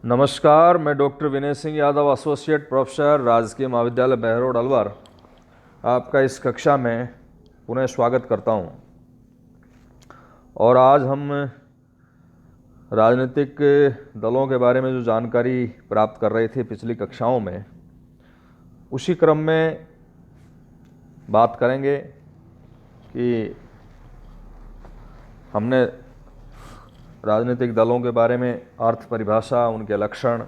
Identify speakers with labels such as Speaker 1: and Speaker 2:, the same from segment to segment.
Speaker 1: नमस्कार, मैं doctor Vinay Singh Yadav, associate professor, राजकीय महाविद्यालय बहरोड अलवर, आपका इस कक्षा में पुनः स्वागत करता हूं। और आज हम राजनीतिक दलों के बारे में जो जानकारी प्राप्त कर रहे थे पिछली कक्षाओं में, उसी क्रम में बात करेंगे कि हमने राजनीतिक दलों के बारे में अर्थ परिभाषा, उनके लक्षण,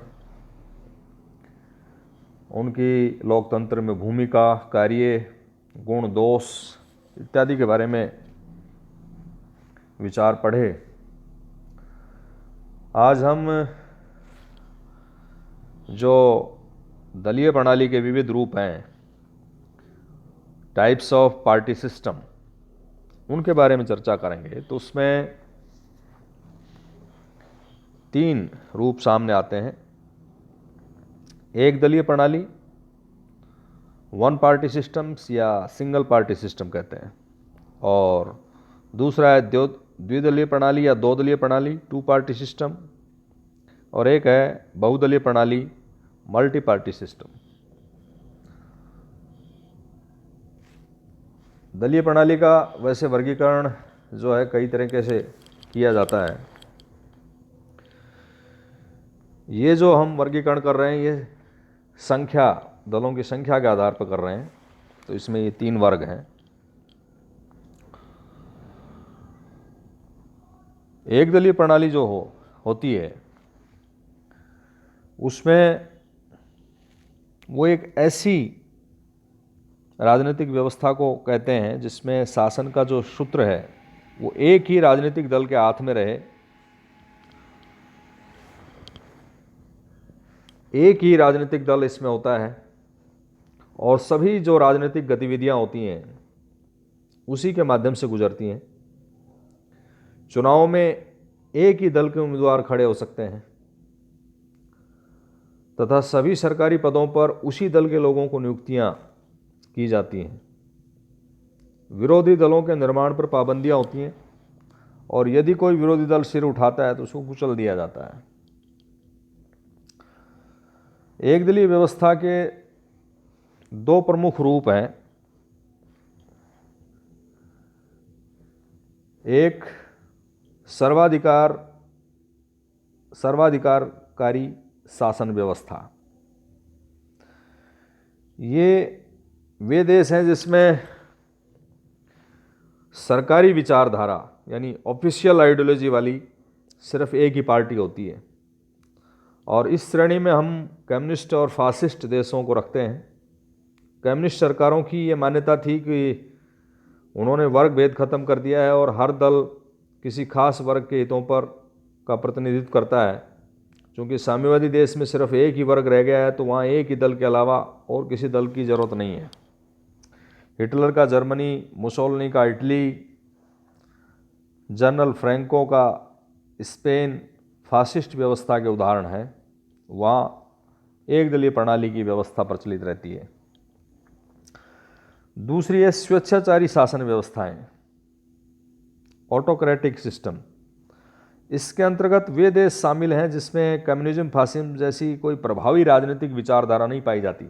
Speaker 1: उनकी लोकतंत्र में भूमिका, कार्य, गुण, दोष इत्यादि के बारे में विचार पढ़े। आज हम जो दलीय प्रणाली के विविध रूप हैं, टाइप्स ऑफ पार्टी सिस्टम, उनके बारे में चर्चा करेंगे। तो उसमें 3 रूप सामने आते हैं। एक दलीय प्रणाली, वन पार्टी सिस्टम्स या सिंगल पार्टी सिस्टम कहते हैं, और दूसरा है द्विदलीय प्रणाली या 2 दलीय प्रणाली, 2 पार्टी सिस्टम, और एक है बहुदलीय प्रणाली, मल्टी पार्टी सिस्टम। दलीय प्रणाली का वैसे वर्गीकरण जो है कई तरीके से किया जाता है। ये जो हम वर्गीकरण कर रहे हैं, ये संख्या, दलों की संख्या के आधार पर कर रहे हैं। तो इसमें ये 3 वर्ग हैं। एक दलीय प्रणाली जो होती है, उसमें वो एक ऐसी राजनीतिक व्यवस्था को कहते हैं जिसमें शासन का जो सूत्र है वो एक ही राजनीतिक दल के हाथ में रहे, एक ही राजनीतिक दल इसमें होता है, और सभी जो राजनीतिक गतिविधियां होती हैं उसी के माध्यम से गुजरती हैं। चुनाव में एक ही दल के उम्मीदवार खड़े हो सकते हैं तथा सभी सरकारी पदों पर उसी दल के लोगों को नियुक्तियां की जाती हैं। विरोधी दलों के निर्माण पर पाबंदियां होती हैं, और यदि कोई विरोधी दल सिर उठाता है तो उसको कुचल दिया जाता है। एक दलीय व्यवस्था के 2 प्रमुख रूप हैं। एक सर्वाधिकारकारी शासन व्यवस्था। ये वे देश हैं जिसमें सरकारी विचारधारा यानी ऑफिशियल आइडियोलॉजी वाली सिर्फ एक ही पार्टी होती है, और इस श्रेणी में हम कम्युनिस्ट और फासिस्ट देशों को रखते हैं। कम्युनिस्ट सरकारों की ये मान्यता थी कि उन्होंने वर्ग भेद खत्म कर दिया है और हर दल किसी खास वर्ग के हितों पर का प्रतिनिधित्व करता है। क्योंकि साम्यवादी देश में सिर्फ एक ही वर्ग रह गया है, तो वहाँ एक ही दल के अलावा और किसी दल की ज़रूरत नहीं है। हिटलर का जर्मनी, मुसोलिनी का इटली, जनरल फ्रैंको का स्पेन फासिस्ट व्यवस्था के उदाहरण है। वहाँ एक दलीय प्रणाली की व्यवस्था प्रचलित रहती है। दूसरी है स्वेच्छाचारी शासन व्यवस्थाएं, ऑटोक्रेटिक सिस्टम। इसके अंतर्गत वे देश शामिल हैं जिसमें कम्युनिज्म, फासिज्म जैसी कोई प्रभावी राजनीतिक विचारधारा नहीं पाई जाती।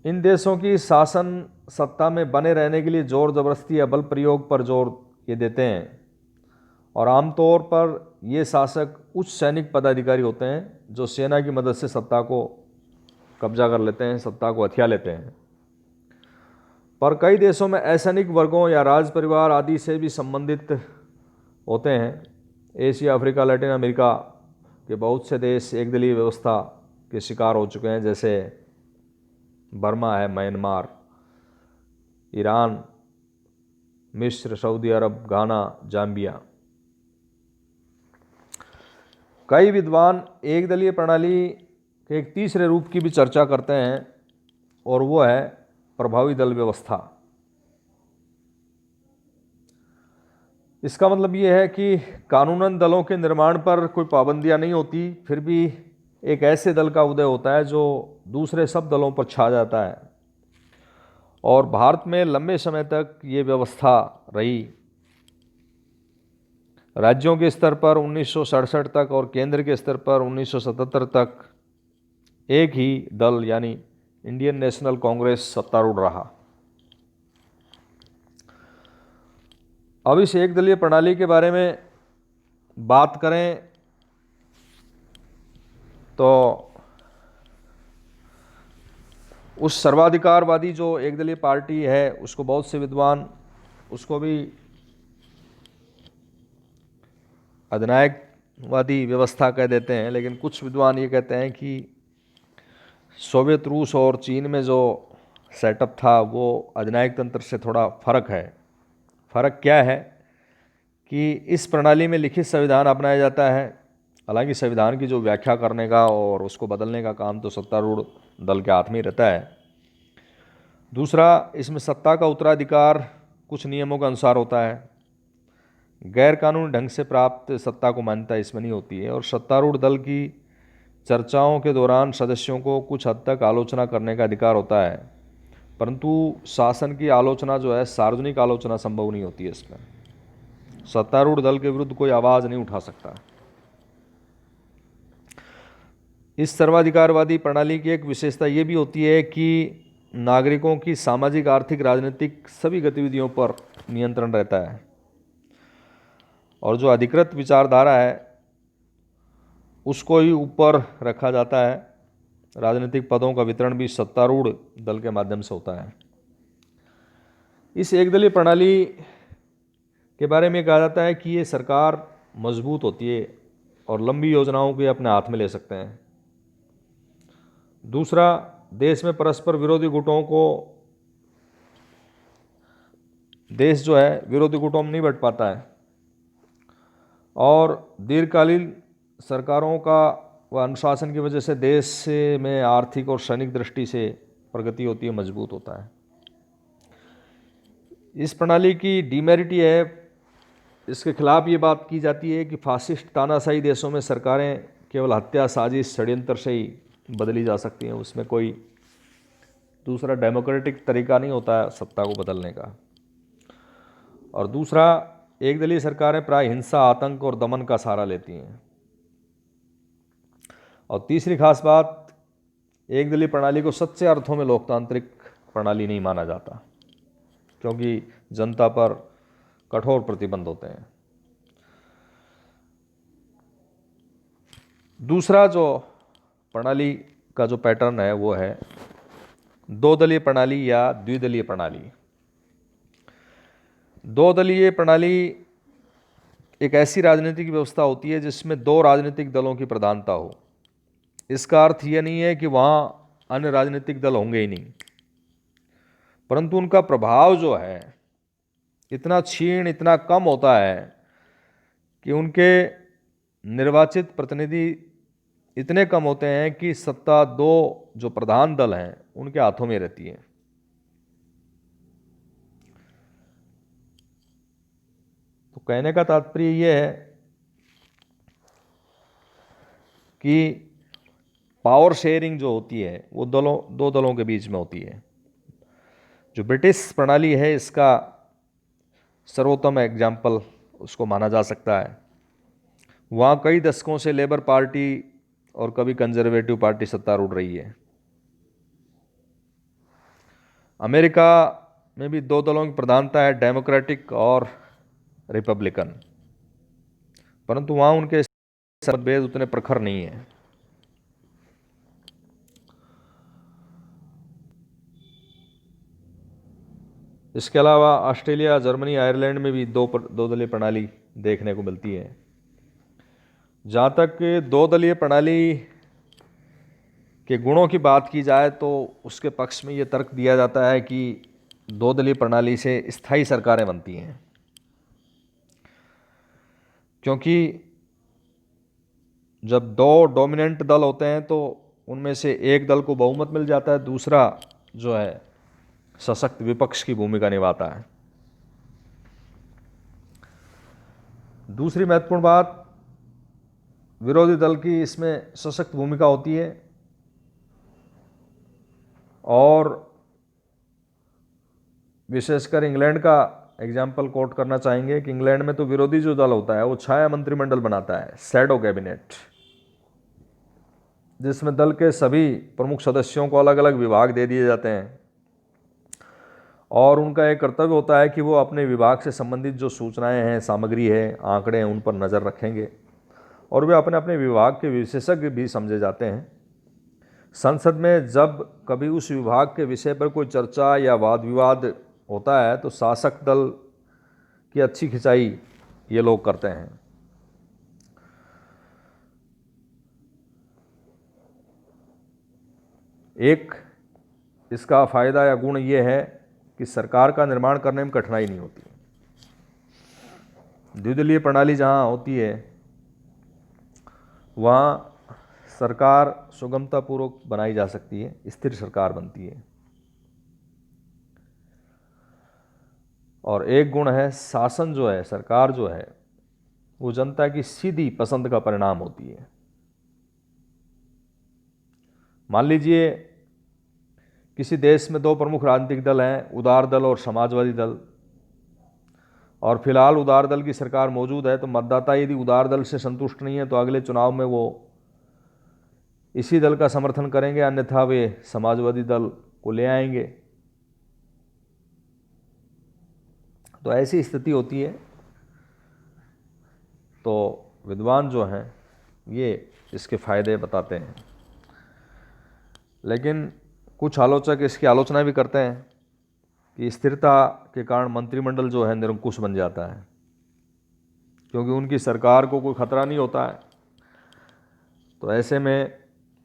Speaker 1: इन देशों की शासन सत्ता में बने रहने के लिए जोर जबरदस्ती या बल प्रयोग पर जोर ये देते हैं, और आमतौर पर ये शासक उच्च सैनिक पदाधिकारी होते हैं जो सेना की मदद से सत्ता को कब्जा कर लेते हैं, सत्ता को हथिया लेते हैं। पर कई देशों में असैनिक वर्गों या राज परिवार आदि से भी संबंधित होते हैं। एशिया, अफ्रीका, लैटिन अमेरिका के बहुत से देश एक दलीय व्यवस्था के शिकार हो चुके हैं, जैसे बर्मा है, म्यांमार, ईरान, मिस्र, सऊदी अरब, घाना, जाम्बिया। कई विद्वान एक दलीय प्रणाली के एक तीसरे रूप की भी चर्चा करते हैं, और वो है प्रभावी दल व्यवस्था। इसका मतलब ये है कि कानूनन दलों के निर्माण पर कोई पाबंदियां नहीं होती, फिर भी एक ऐसे दल का उदय होता है जो दूसरे सब दलों पर छा जाता है। और भारत में लंबे समय तक ये व्यवस्था रही। राज्यों के स्तर पर 1967 तक और केंद्र के स्तर पर 1977 तक एक ही दल यानी इंडियन नेशनल कांग्रेस सत्तारूढ़ रहा। अब इस एक दलीय प्रणाली के बारे में बात करें तो उस सर्वाधिकारवादी जो एक दलीय पार्टी है उसको बहुत से विद्वान उसको भी अधिनायकवादी व्यवस्था कह देते हैं, लेकिन कुछ विद्वान ये कहते हैं कि सोवियत रूस और चीन में जो सेटअप था वो अधिनायक तंत्र से थोड़ा फर्क है। फ़र्क क्या है कि इस प्रणाली में लिखित संविधान अपनाया जाता है, हालांकि संविधान की जो व्याख्या करने का और उसको बदलने का काम तो सत्तारूढ़ दल के हाथ में ही रहता है। दूसरा, इसमें सत्ता का उत्तराधिकार कुछ नियमों के अनुसार होता है। गैर कानूनी ढंग से प्राप्त सत्ता को मान्यता इसमें नहीं होती है। और सत्तारूढ़ दल की चर्चाओं के दौरान सदस्यों को कुछ हद तक आलोचना करने का अधिकार होता है, परंतु शासन की आलोचना जो है सार्वजनिक आलोचना संभव नहीं होती है। इसमें सत्तारूढ़ दल के विरुद्ध कोई आवाज़ नहीं उठा सकता। इस सर्वाधिकारवादी प्रणाली की एक विशेषता ये भी होती है कि नागरिकों की सामाजिक, आर्थिक, राजनीतिक सभी गतिविधियों पर नियंत्रण रहता है और जो अधिकृत विचारधारा है उसको ही ऊपर रखा जाता है। राजनीतिक पदों का वितरण भी सत्तारूढ़ दल के माध्यम से होता है। इस एकदलीय प्रणाली के बारे में कहा जाता है कि ये सरकार मजबूत होती है और लंबी योजनाओं को अपने हाथ में ले सकते हैं। दूसरा, देश में परस्पर विरोधी गुटों को देश जो है विरोधी गुटों में नहीं बंट पाता है और दीर्घकालीन सरकारों का व अनुशासन की वजह से देश में आर्थिक और सैनिक दृष्टि से प्रगति होती है, मजबूत होता है। इस प्रणाली की डीमेरिट ये है, इसके खिलाफ ये बात की जाती है कि फासिस्ट तानाशाही देशों में सरकारें केवल हत्या, साजिश, षड्यंत्र से ही बदली जा सकती हैं। उसमें कोई दूसरा डेमोक्रेटिक तरीका नहीं होता है सत्ता को बदलने का। और दूसरा, एकदलीय सरकारें प्राय हिंसा, आतंक और दमन का सहारा लेती हैं। और तीसरी खास बात, एकदलीय प्रणाली को सच्चे अर्थों में लोकतांत्रिक प्रणाली नहीं माना जाता, क्योंकि जनता पर कठोर प्रतिबंध होते हैं। दूसरा जो प्रणाली का जो पैटर्न है वो है दो दलीय प्रणाली या द्विदलीय प्रणाली। दो दलीय प्रणाली एक ऐसी राजनीतिक व्यवस्था होती है जिसमें दो राजनीतिक दलों की प्रधानता हो। इसका अर्थ यह नहीं है कि वहाँ अन्य राजनीतिक दल होंगे ही नहीं, परंतु उनका प्रभाव जो है इतना क्षीण, इतना कम होता है कि उनके निर्वाचित प्रतिनिधि इतने कम होते हैं कि सत्ता दो जो प्रधान दल हैं उनके हाथों में रहती है। तो कहने का तात्पर्य यह है कि पावर शेयरिंग जो होती है वो दो दलों के बीच में होती है। जो ब्रिटिश प्रणाली है इसका सर्वोत्तम एग्जाम्पल उसको माना जा सकता है। वहाँ कई दशकों से लेबर पार्टी और कभी कंजर्वेटिव पार्टी सत्तारूढ़ रही है। अमेरिका में भी दो दलों की प्रधानता है, डेमोक्रेटिक और रिपब्लिकन, परंतु वहाँ उनके मतभेद उतने प्रखर नहीं है। इसके अलावा ऑस्ट्रेलिया, जर्मनी, आयरलैंड में भी दो दलीय प्रणाली देखने को मिलती है। जहाँ तक दो दलीय प्रणाली के गुणों की बात की जाए तो उसके पक्ष में ये तर्क दिया जाता है कि दो दलीय प्रणाली से स्थायी सरकारें बनती हैं, क्योंकि जब दो डोमिनेंट दल होते हैं तो उनमें से एक दल को बहुमत मिल जाता है, दूसरा जो है सशक्त विपक्ष की भूमिका निभाता है। दूसरी महत्वपूर्ण बात, विरोधी दल की इसमें सशक्त भूमिका होती है और विशेषकर इंग्लैंड का एग्जाम्पल कोट करना चाहेंगे कि इंग्लैंड में तो विरोधी जो दल होता है वो छाया मंत्रिमंडल बनाता है, शैडो कैबिनेट, जिसमें दल के सभी प्रमुख सदस्यों को अलग अलग विभाग दे दिए जाते हैं और उनका एक कर्तव्य होता है कि वो अपने विभाग से संबंधित जो सूचनाएं हैं, सामग्री है, आंकड़े हैं, उन पर नज़र रखेंगे और वे अपने अपने विभाग के विशेषज्ञ भी समझे जाते हैं। संसद में जब कभी उस विभाग के विषय पर कोई चर्चा या वाद विवाद होता है तो शासक दल की अच्छी खिंचाई ये लोग करते हैं। एक इसका फायदा या गुण ये है कि सरकार का निर्माण करने में कठिनाई नहीं होती। द्विदलीय प्रणाली जहाँ होती है वहाँ सरकार सुगमतापूर्वक बनाई जा सकती है, स्थिर सरकार बनती है। और एक गुण है, शासन जो है, सरकार जो है, वो जनता की सीधी पसंद का परिणाम होती है। मान लीजिए किसी देश में दो प्रमुख राजनीतिक दल हैं, उदार दल और समाजवादी दल, और फिलहाल उदार दल की सरकार मौजूद है, तो मतदाता यदि उदार दल से संतुष्ट नहीं है तो अगले चुनाव में वो इसी दल का समर्थन करेंगे, अन्यथा वे समाजवादी दल को ले आएंगे। तो ऐसी स्थिति होती है। तो विद्वान जो हैं ये इसके फायदे बताते हैं, लेकिन कुछ आलोचक इसकी आलोचना भी करते हैं कि स्थिरता के कारण मंत्रिमंडल जो है निरंकुश बन जाता है, क्योंकि उनकी सरकार को कोई खतरा नहीं होता है। तो ऐसे में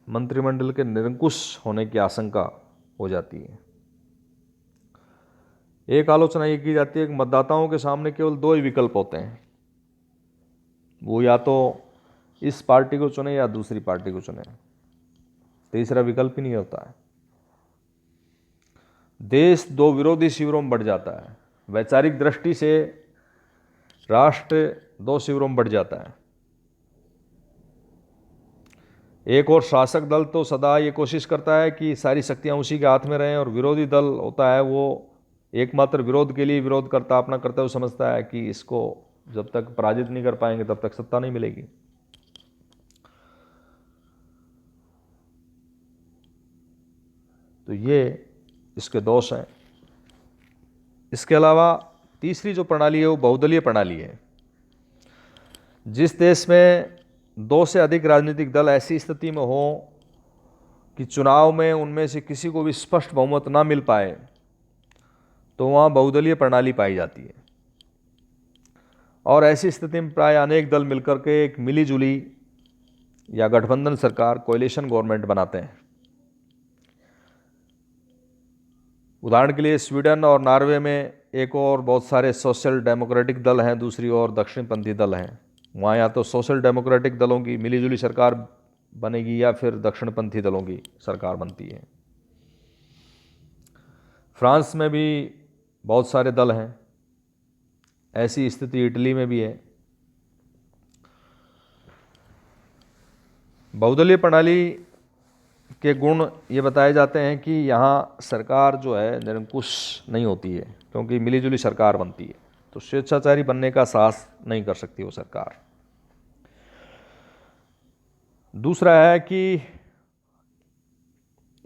Speaker 1: मंत्रिमंडल के निरंकुश होने की आशंका हो जाती है। एक आलोचना ये की जाती है कि मतदाताओं के सामने केवल दो ही विकल्प होते हैं, वो या तो इस पार्टी को चुने या दूसरी पार्टी को चुने, तीसरा विकल्प ही नहीं होता है। देश दो विरोधी शिविरों में बढ़ जाता है। वैचारिक दृष्टि से राष्ट्र दो शिविरों में बढ़ जाता है। एक और शासक दल तो सदा ये कोशिश करता है कि सारी शक्तियां उसी के हाथ में रहें, और विरोधी दल होता है वो एकमात्र विरोध के लिए विरोध करता, अपना कर्तव्य समझता है कि इसको जब तक पराजित नहीं कर पाएंगे तब तक सत्ता नहीं मिलेगी। तो ये इसके दोष हैं। इसके अलावा तीसरी जो प्रणाली है वो बहुदलीय प्रणाली है। जिस देश में दो से अधिक राजनीतिक दल ऐसी स्थिति में हो कि चुनाव में उनमें से किसी को भी स्पष्ट बहुमत ना मिल पाए, तो वहाँ बहुदलीय प्रणाली पाई जाती है। और ऐसी स्थिति में प्राय अनेक दल मिलकर के एक मिलीजुली या गठबंधन सरकार, कोएलिशन गवर्नमेंट बनाते हैं। उदाहरण के लिए स्वीडन और नॉर्वे में एक और बहुत सारे सोशल डेमोक्रेटिक दल हैं, दूसरी ओर दक्षिणपंथी दल हैं। वहाँ या तो सोशल डेमोक्रेटिक दलों की मिलीजुली सरकार बनेगी या फिर दक्षिणपंथी दलों की सरकार बनती है। फ्रांस में भी बहुत सारे दल हैं, ऐसी स्थिति इटली में भी है। बहुदलीय प्रणाली के गुण ये बताए जाते हैं कि यहाँ सरकार जो है निरंकुश नहीं होती है, क्योंकि मिलीजुली सरकार बनती है, तो स्वेच्छाचारी बनने का साहस नहीं कर सकती वो सरकार। दूसरा है कि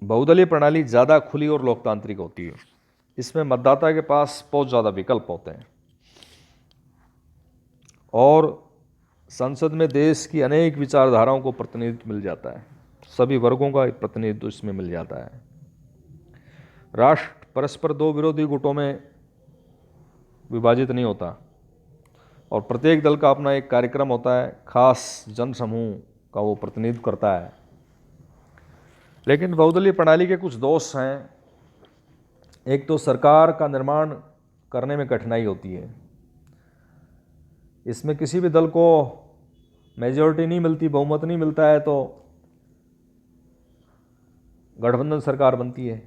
Speaker 1: बहुदलीय प्रणाली ज़्यादा खुली और लोकतांत्रिक होती है। इसमें मतदाता के पास बहुत ज़्यादा विकल्प होते हैं और संसद में देश की अनेक विचारधाराओं को प्रतिनिधित्व मिल जाता है, सभी वर्गों का प्रतिनिधित्व इसमें मिल जाता है। राष्ट्र परस्पर दो विरोधी गुटों में विभाजित नहीं होता और प्रत्येक दल का अपना एक कार्यक्रम होता है, खास जन समूह का वो प्रतिनिधित्व करता है। लेकिन बहुदलीय प्रणाली के कुछ दोष हैं। एक तो सरकार का निर्माण करने में कठिनाई होती है। इसमें किसी भी दल को मेजॉरिटी नहीं मिलती, बहुमत नहीं मिलता है, तो गठबंधन सरकार बनती है,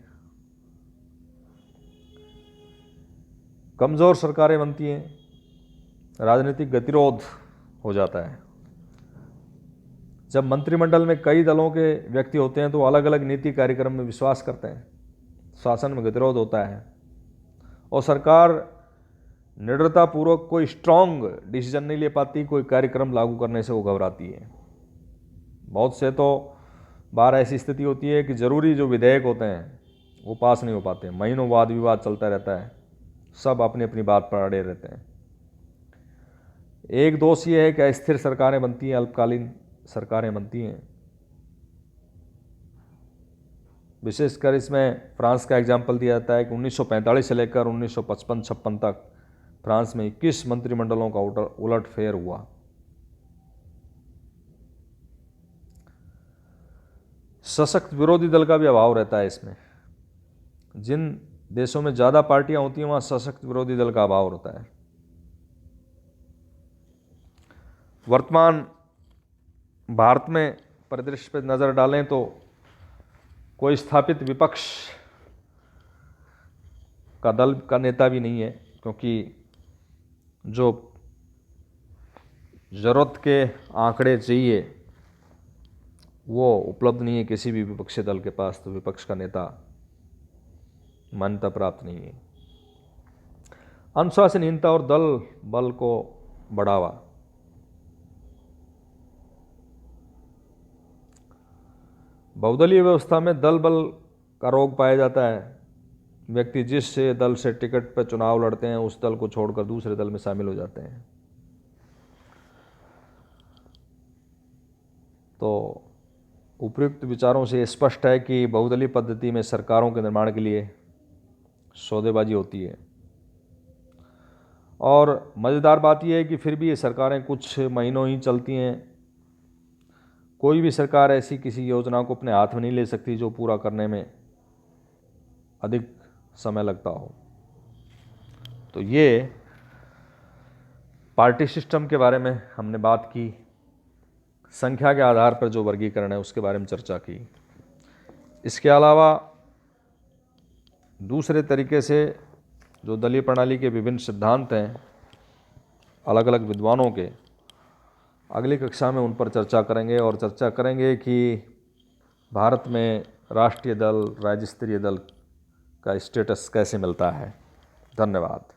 Speaker 1: कमज़ोर सरकारें बनती हैं, राजनीतिक गतिरोध हो जाता है। जब मंत्रिमंडल में कई दलों के व्यक्ति होते हैं तो अलग अलग नीति कार्यक्रम में विश्वास करते हैं, शासन में गतिरोध होता है और सरकार निडरतापूर्वक कोई स्ट्रांग डिसीजन नहीं ले पाती, कोई कार्यक्रम लागू करने से वो घबराती है। बहुत से तो बार ऐसी स्थिति होती है कि ज़रूरी जो विधेयक होते हैं वो पास नहीं हो पाते, महीनों वाद विवाद चलता रहता है, सब अपनी अपनी बात पर अड़े रहते हैं। एक दोष ये है कि अस्थिर सरकारें बनती हैं, अल्पकालीन सरकारें बनती हैं। विशेषकर इसमें फ्रांस का एग्जाम्पल दिया जाता है कि 1945 से लेकर 1955-56 तक फ्रांस में 21 मंत्रिमंडलों का उलटफेर हुआ। सशक्त विरोधी दल का भी अभाव रहता है इसमें। जिन देशों में ज़्यादा पार्टियां होती हैं वहाँ सशक्त विरोधी दल का अभाव होता है। वर्तमान भारत में परिदृश्य पर नज़र डालें तो कोई स्थापित विपक्ष का दल का नेता भी नहीं है, क्योंकि जो ज़रूरत के आंकड़े चाहिए वो उपलब्ध नहीं है किसी भी विपक्षी दल के पास, तो विपक्ष का नेता मान्यता प्राप्त नहीं है। अनुशासनहीनता और दल बल को बढ़ावा। बहुदलीय व्यवस्था में दल बल का रोग पाया जाता है। व्यक्ति जिस दल से टिकट पर चुनाव लड़ते हैं उस दल को छोड़कर दूसरे दल में शामिल हो जाते हैं। तो उपयुक्त विचारों से स्पष्ट है कि बहुदलीय पद्धति में सरकारों के निर्माण के लिए सौदेबाजी होती है। और मज़ेदार बात यह है कि फिर भी ये सरकारें कुछ महीनों ही चलती हैं। कोई भी सरकार ऐसी किसी योजना को अपने हाथ में नहीं ले सकती जो पूरा करने में अधिक समय लगता हो। तो ये पार्टी सिस्टम के बारे में हमने बात की, संख्या के आधार पर जो वर्गीकरण है उसके बारे में चर्चा की। इसके अलावा दूसरे तरीके से जो दलीय प्रणाली के विभिन्न सिद्धांत हैं अलग अलग विद्वानों के, अगली कक्षा में उन पर चर्चा करेंगे और चर्चा करेंगे कि भारत में राष्ट्रीय दल, राज्य स्तरीय दल का स्टेटस कैसे मिलता है। धन्यवाद।